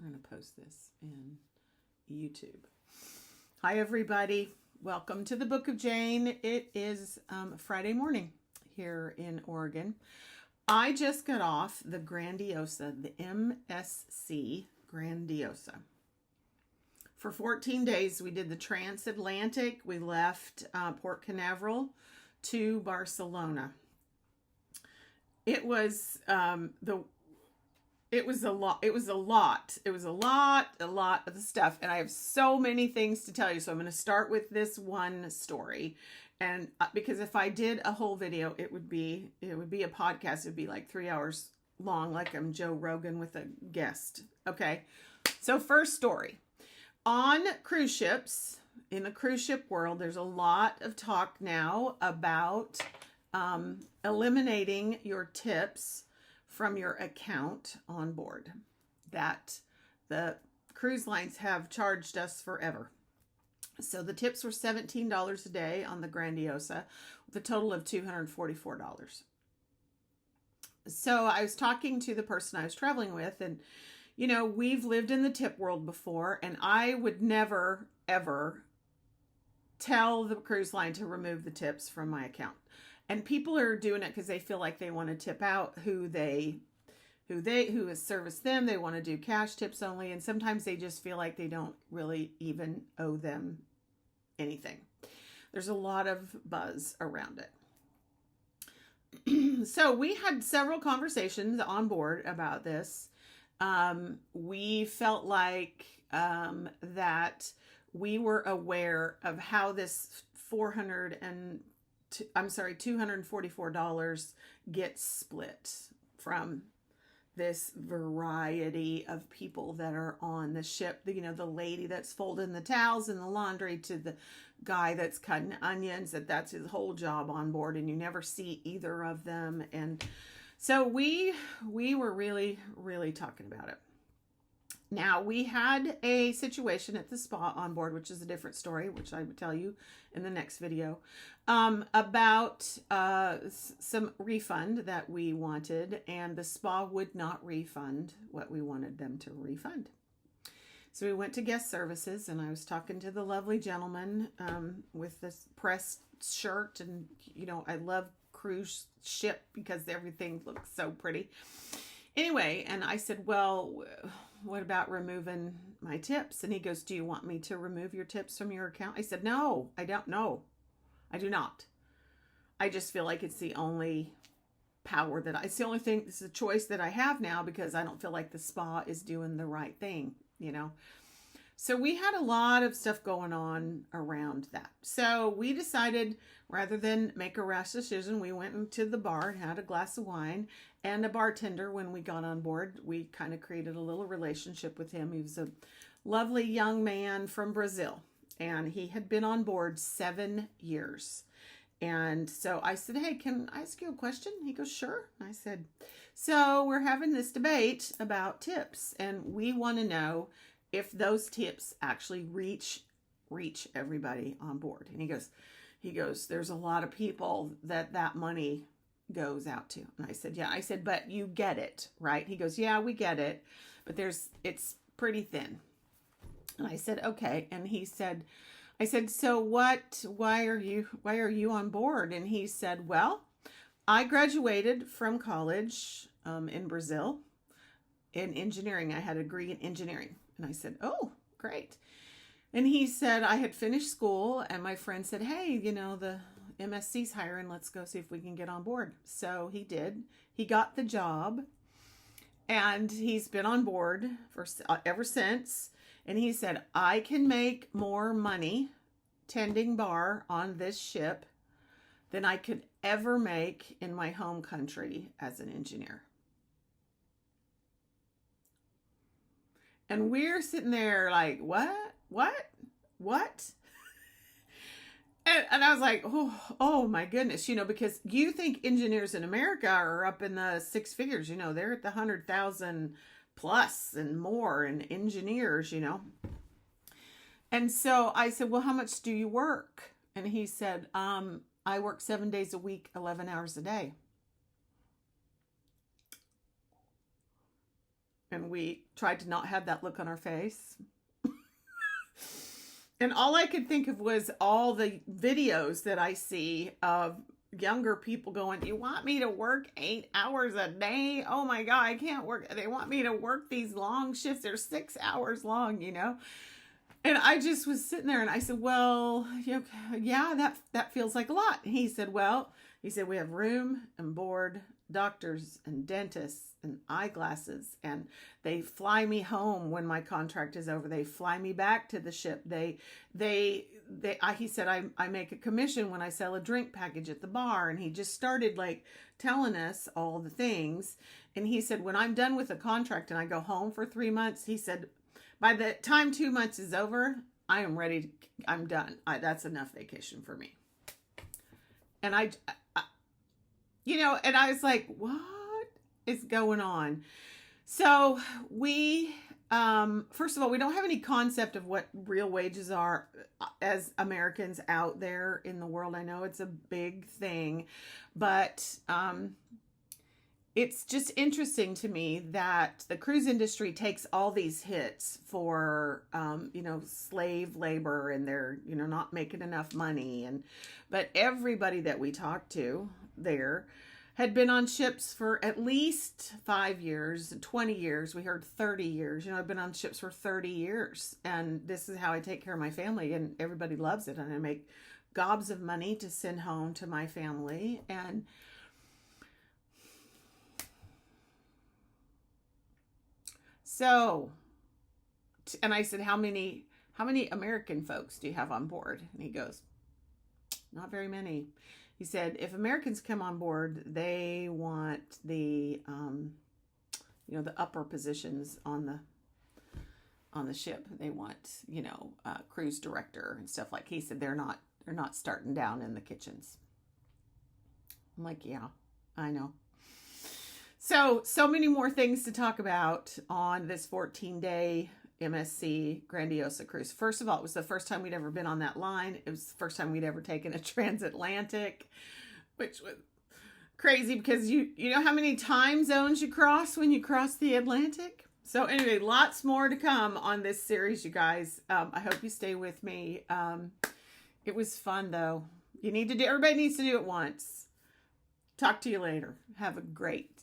We're going to post this in YouTube. Hi, everybody. Welcome to the Book of Jane. It is Friday morning here in Oregon. I just got off the Grandiosa, the MSC Grandiosa. For 14 days, we did the transatlantic. We left Port Canaveral to Barcelona. It was It was a lot of the stuff. And I have so many things to tell you. So I'm going to start with this one story. And because if I did a whole video, it would be a podcast. It would be like 3 hours long, like I'm Joe Rogan with a guest. Okay. So first story. On cruise ships, in the cruise ship world, there's a lot of talk now about eliminating your tips from your account on board, that the cruise lines have charged us forever. So the tips were $17 a day on the Grandiosa with a total of $244. So I was talking to the person I was traveling with, and you know, we've lived in the tip world before, and I would never ever tell the cruise line to remove the tips from my account. And people are doing it because they feel like they want to tip out who has serviced them. They want to do cash tips only. And sometimes they just feel like they don't really even owe them anything. There's a lot of buzz around it. So we had several conversations on board about this. We felt like that we were aware of how this $244 gets split from this variety of people that are on the ship. You know, the lady that's folding the towels in the laundry to the guy that's cutting onions, that's his whole job on board, and you never see either of them. And so we were really, really talking about it. Now, we had a situation at the spa on board, which is a different story, which I would tell you in the next video, about some refund that we wanted, and the spa would not refund what we wanted them to refund. So we went to guest services, and I was talking to the lovely gentleman with this pressed shirt, and, you know, I love cruise ship because everything looks so pretty. Anyway, and I said, well, what about removing my tips? And he goes, do you want me to remove your tips from your account? I said, no, I don't know. I do not. I just feel like it's the only power it's the only thing, it's a choice that I have now, because I don't feel like the spa is doing the right thing, you know? So we had a lot of stuff going on around that. So we decided, rather than make a rash decision, we went into the bar and had a glass of wine, and a bartender, when we got on board, we kind of created a little relationship with him. He was a lovely young man from Brazil, and he had been on board 7 years. And so I said, hey, can I ask you a question? He goes, sure. I said, so we're having this debate about tips, and we want to know if those tips actually reach everybody on board. And he goes, there's a lot of people that money goes out to. And I said, yeah. I said, but you get it, right? He goes, yeah, we get it, but it's pretty thin. And I said, okay. And I said, so why are you on board? And he said, well, I graduated from college in Brazil in engineering. I had a degree in engineering. And I said, oh, great. And he said, I had finished school, and my friend said, hey, you know, the MSC's hiring. Let's go see if we can get on board. So he did. He got the job, and he's been on board ever since. And he said, I can make more money tending bar on this ship than I could ever make in my home country as an engineer. And we're sitting there like, what? And I was like, oh my goodness, you know, because you think engineers in America are up in the six figures, you know, they're at the 100,000 plus and more in engineers, you know. And so I said, well, how much do you work? And he said, I work 7 days a week, 11 hours a day. and we tried to not have that look on our face. And all I could think of was all the videos that I see of younger people going, "You want me to work 8 hours a day? Oh my God, I can't work. They want me to work these long shifts. They're 6 hours long, you know?" And I just was sitting there and I said, "Well, yeah, that feels like a lot." And he said, "We have room and board, doctors and dentists and eyeglasses, and they fly me home when my contract is over. They fly me back to the ship. He said, I make a commission when I sell a drink package at the bar." And he just started like telling us all the things. And he said, "When I'm done with the contract and I go home for 3 months," he said, "by the time 2 months is over, I am ready. I'm done. That's enough vacation for me." And and I was like, "What is going on?" So we, first of all, we don't have any concept of what real wages are as Americans out there in the world. I know it's a big thing, but it's just interesting to me that the cruise industry takes all these hits for, slave labor, and they're, not making enough money. But everybody that we talked to there had been on ships for at least 5 years, 20 years. We heard 30 years. I've been on ships for 30 years, and this is how I take care of my family, and everybody loves it. And I make gobs of money to send home to my family. And so, and I said, how many American folks do you have on board? And he goes, "Not very many." He said, "If Americans come on board, they want the, the upper positions on the ship. They want, cruise director and stuff." Like he said, they're not starting down in the kitchens. I'm like, "Yeah, I know." So many more things to talk about on this 14-day MSC Grandiosa cruise. First of all, it was the first time we'd ever been on that line. It was the first time we'd ever taken a transatlantic, which was crazy because you know how many time zones you cross when you cross the Atlantic? So anyway, lots more to come on this series, you guys. I hope you stay with me. It was fun though. Everybody needs to do it once. Talk to you later. Have a great